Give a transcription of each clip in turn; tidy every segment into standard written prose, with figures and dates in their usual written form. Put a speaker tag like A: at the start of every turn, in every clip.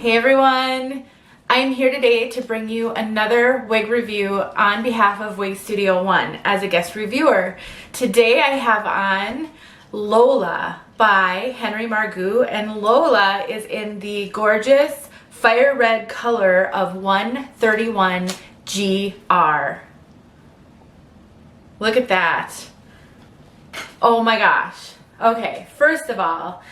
A: Hey everyone, I'm here today to bring you another wig review on behalf of Wig Studio One as a guest reviewer. Today I have on Lola by Henry Margu, and Lola is in the gorgeous fire red color of 131 GR. Look at that. Oh my gosh. Okay, first of all,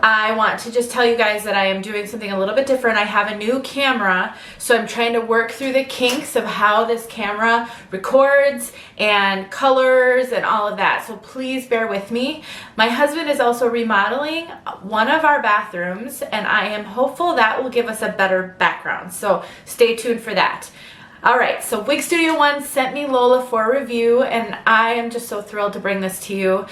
A: I want to just tell you guys that I am doing something a little bit different. I have a new camera, so I'm trying to work through the kinks of how this camera records and colors and all of that. So please bear with me. My husband is also remodeling one of our bathrooms, and I am hopeful that will give us a better background. So stay tuned for that. All right, so Wig Studio One sent me Lola for a review, and I am just so thrilled to bring this to you.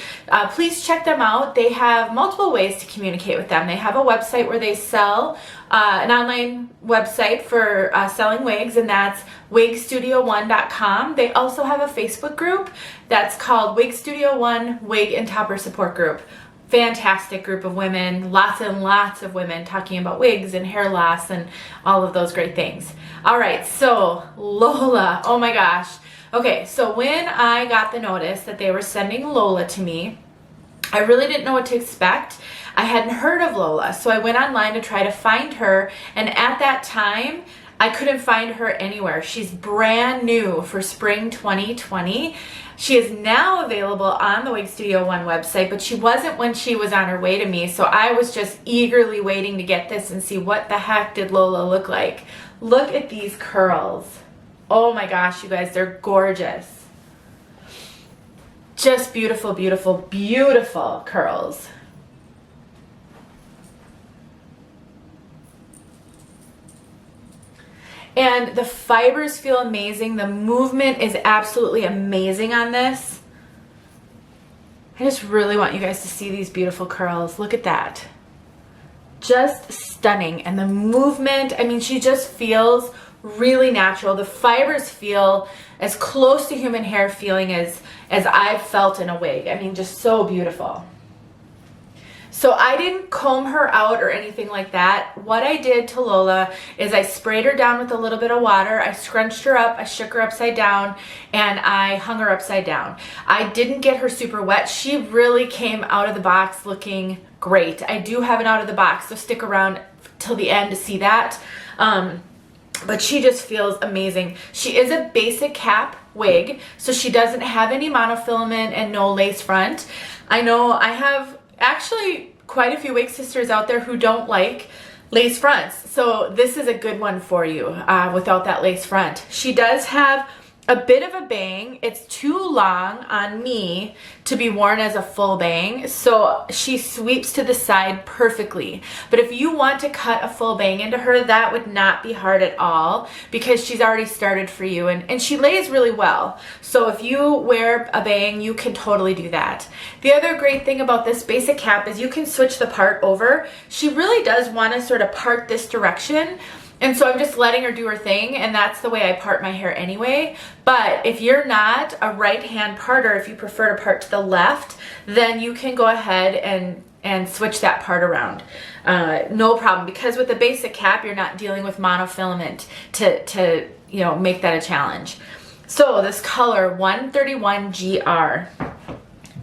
A: Please check them out. They have multiple ways to communicate with them. They have a website where they sell an online website for selling wigs, and that's wigstudio1.com. They also have a Facebook group that's called Wig Studio One Wig and Topper Support Group. Fantastic group of women, lots and lots of women talking about wigs and hair loss and all of those great things. All right, so Lola, oh my gosh. Okay, so when I got the notice that they were sending Lola to me, I really didn't know what to expect. I hadn't heard of Lola, so I went online to try to find her, and at that time, I couldn't find her anywhere. She's brand new for spring 2020. She is now available on the Wig Studio One website, but she wasn't when she was on her way to me, so I was just eagerly waiting to get this and see what the heck did Lola look like. Look at these curls. Oh my gosh, you guys, they're gorgeous. Just beautiful, beautiful, beautiful curls. And the fibers feel amazing. The movement is absolutely amazing on this. I just really want you guys to see these beautiful curls. Look at that. Just stunning. And the movement, I mean, she just feels really natural. The fibers feel as close to human hair feeling as I've felt in a wig. I mean, just so beautiful. So I didn't comb her out or anything like that. What I did to Lola is I sprayed her down with a little bit of water. I scrunched her up, I shook her upside down, and I hung her upside down. I didn't get her super wet. She really came out of the box looking great. I do have it out of the box, so stick around till the end to see that. But she just feels amazing. She is a basic cap wig, so she doesn't have any monofilament and no lace front. I know I have actually quite a few wig sisters out there who don't like lace fronts, so this is a good one for you without that lace front. She does have a bit of a bang. It's too long on me to be worn as a full bang, so she sweeps to the side perfectly. But if you want to cut a full bang into her, that would not be hard at all because she's already started for you, and she lays really well. So if you wear a bang, you can totally do that. The other great thing about this basic cap is you can switch the part over. She really does want to sort of part this direction, and so I'm just letting her do her thing, and that's the way I part my hair anyway. But if you're not a right-hand parter, if you prefer to part to the left, then you can go ahead and switch that part around. No problem, because with the basic cap, you're not dealing with monofilament to you know, make that a challenge. So this color, 131 GR,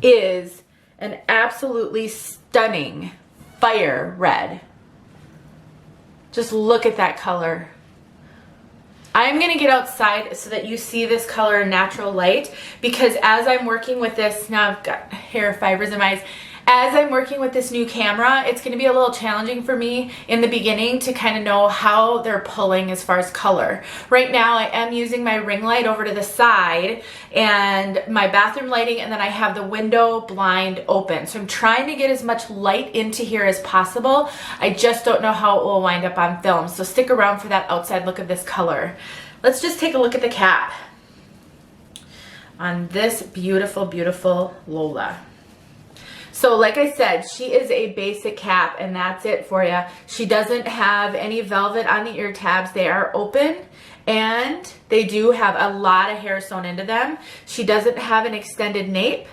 A: is an absolutely stunning fire red. Just look at that color. I'm gonna get outside so that you see this color in natural light, because as I'm working with this, now I've got hair fibers in my eyes, as I'm working with this new camera, it's gonna be a little challenging for me in the beginning to kind of know how they're pulling as far as color. Right now I am using my ring light over to the side and my bathroom lighting, and then I have the window blind open. So I'm trying to get as much light into here as possible. I just don't know how it will wind up on film. So stick around for that outside look of this color. Let's just take a look at the cap on this beautiful, beautiful Lola. So like I said, she is a basic cap, and that's it for you. She doesn't have any velvet on the ear tabs. They are open, and they do have a lot of hair sewn into them. She doesn't have an extended nape,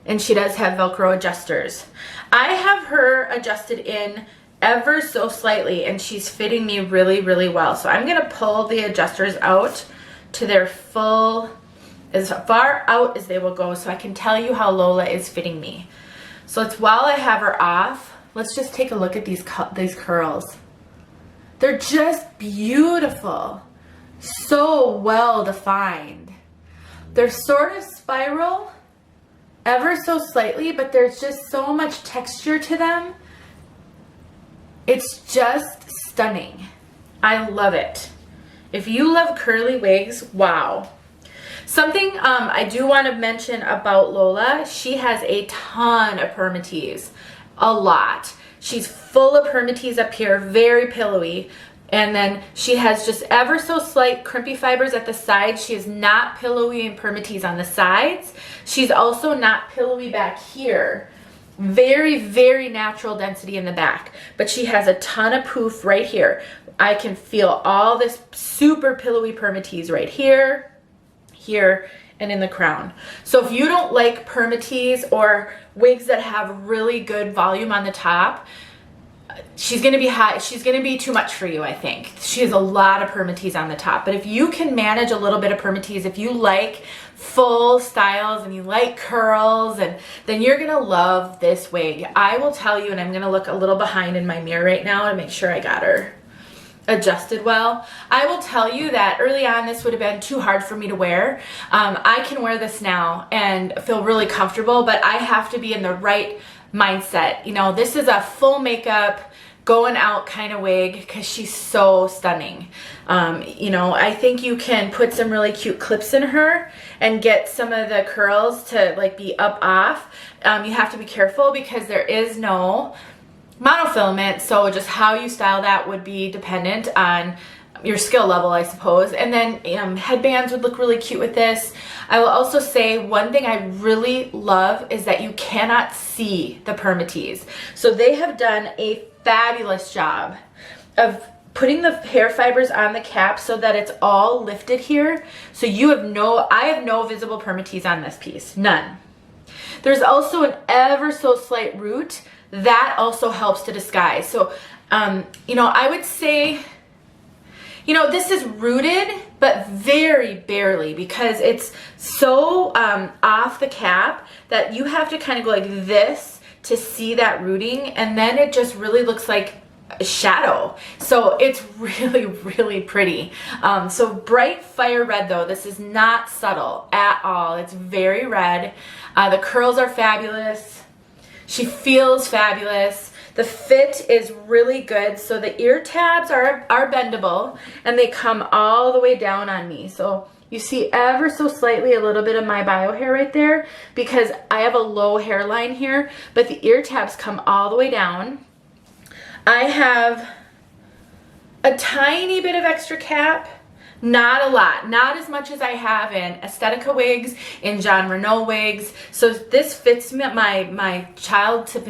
A: and she does have Velcro adjusters. I have her adjusted in ever so slightly, and she's fitting me really, really well. So I'm gonna pull the adjusters out to their full, as far out as they will go, so I can tell you how Lola is fitting me. So it's while I have her off, let's just take a look at these curls. They're just beautiful. So well defined. They're sort of spiral, ever so slightly, but there's just so much texture to them. It's just stunning. I love it. If you love curly wigs, wow. Something I do want to mention about Lola, she has a ton of permatease, a lot. She's full of permatease up here, very pillowy. And then she has just ever so slight crimpy fibers at the sides. She is not pillowy and permatease on the sides. She's also not pillowy back here. Very, very natural density in the back. But she has a ton of poof right here. I can feel all this super pillowy permatease right here, here, and in the crown. So if you don't like permatease or wigs that have really good volume on the top, she's gonna be high. She's gonna be too much for you, I think. She has a lot of permatease on the top. But if you can manage a little bit of permatease, if you like full styles and you like curls, and then you're gonna love this wig. I will tell you, and I'm gonna look a little behind in my mirror right now to make sure I got her adjusted well. I will tell you that early on this would have been too hard for me to wear. I can wear this now and feel really comfortable, but I have to be in the right mindset. You know, this is a full makeup, going out kind of wig because she's so stunning. You know, I think you can put some really cute clips in her and get some of the curls to like be up off. You have to be careful because there is no monofilament, so just how you style that would be dependent on your skill level, I suppose. And then headbands would look really cute with this. I will also say one thing I really love is that you cannot see the permatease. So they have done a fabulous job of putting the hair fibers on the cap so that it's all lifted here. So you have I have no visible permatease on this piece, none. There's also an ever so slight root that also helps to disguise. So, you know, I would say, you know, this is rooted, but very barely, because it's so off the cap that you have to kind of go like this to see that rooting, and then it just really looks like a shadow. So it's really, really pretty. So bright fire red though. This is not subtle at all. It's very red. The curls are fabulous. She feels fabulous. The fit is really good. So the ear tabs are bendable and they come all the way down on me. So you see ever so slightly a little bit of my bio hair right there because I have a low hairline here, but the ear tabs come all the way down. I have a tiny bit of extra cap. Not a lot, not as much as I have in Aesthetica wigs, in John Renault wigs. So this fits my child to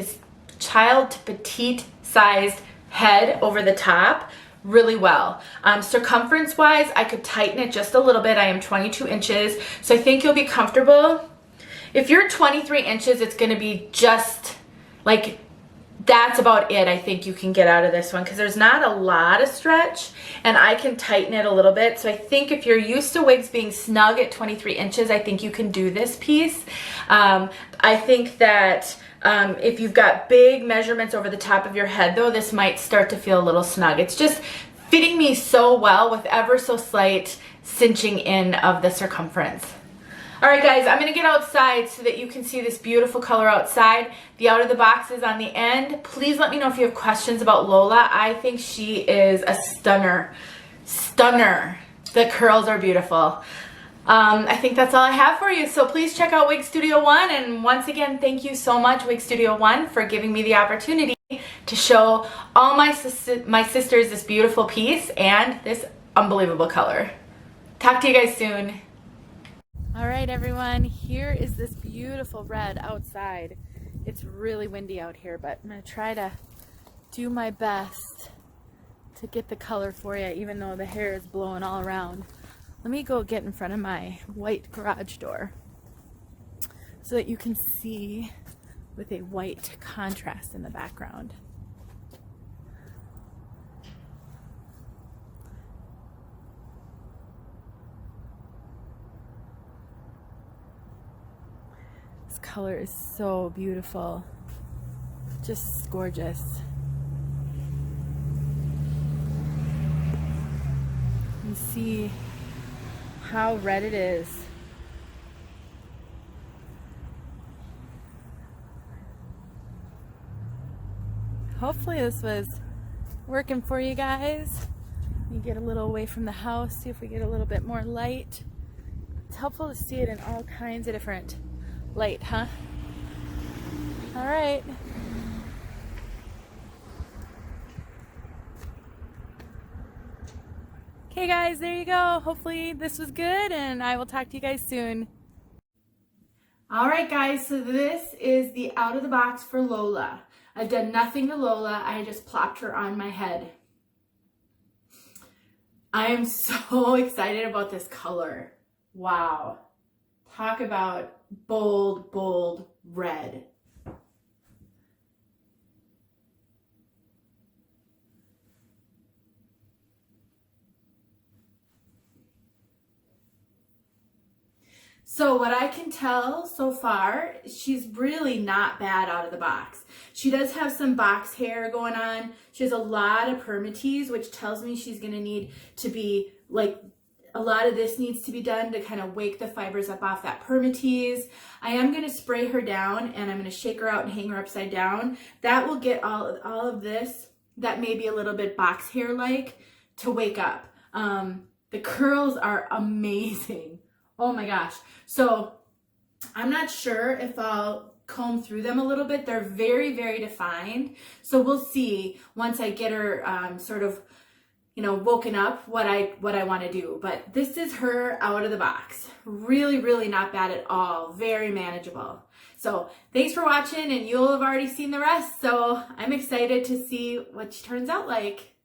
A: petite sized head over the top really well. Circumference wise, I could tighten it just a little bit. I am 22 inches, so I think you'll be comfortable. If you're 23 inches, it's gonna be just like, that's about it I think you can get out of this one because there's not a lot of stretch and I can tighten it a little bit. So I think if you're used to wigs being snug at 23 inches, I think you can do this piece. I think that if you've got big measurements over the top of your head though, this might start to feel a little snug. It's just fitting me so well with ever so slight cinching in of the circumference. All right, guys, I'm gonna get outside so that you can see this beautiful color outside. The out of the box is on the end. Please let me know if you have questions about Lola. I think she is a stunner. Stunner. The curls are beautiful. I think that's all I have for you. So please check out Wig Studio One. And once again, thank you so much, Wig Studio One, for giving me the opportunity to show all my sisters this beautiful piece and this unbelievable color. Talk to you guys soon. All right, everyone, here is this beautiful red outside. It's really windy out here, but I'm gonna try to do my best to get the color for you, even though the hair is blowing all around. Let me go get in front of my white garage door so that you can see with a white contrast in the background. This color is so beautiful. Just gorgeous. You see how red it is. Hopefully this was working for you guys. You get a little away from the house, see if we get a little bit more light. It's helpful to see it in all kinds of different light, huh? All right. Okay guys, there you go. Hopefully this was good, and I will talk to you guys soon. All right guys, so this is the out of the box for Lola. I've done nothing to Lola. I just plopped her on my head. I am so excited about this color. Wow. Talk about bold, bold red. So what I can tell so far, she's really not bad out of the box. She does have some box hair going on. She has a lot of permatease, which tells me she's gonna need to be like, a lot of this needs to be done to kind of wake the fibers up off that permatease. I am gonna spray her down, and I'm gonna shake her out and hang her upside down. That will get all of this, that may be a little bit box hair like, to wake up. The curls are amazing. Oh my gosh. So I'm not sure if I'll comb through them a little bit. They're very, very defined. So we'll see once I get her sort of, you know, woken up what I want to do. But this is her out of the box. Really, really not bad at all. Very manageable. So thanks for watching, and you'll have already seen the rest. So I'm excited to see what she turns out like.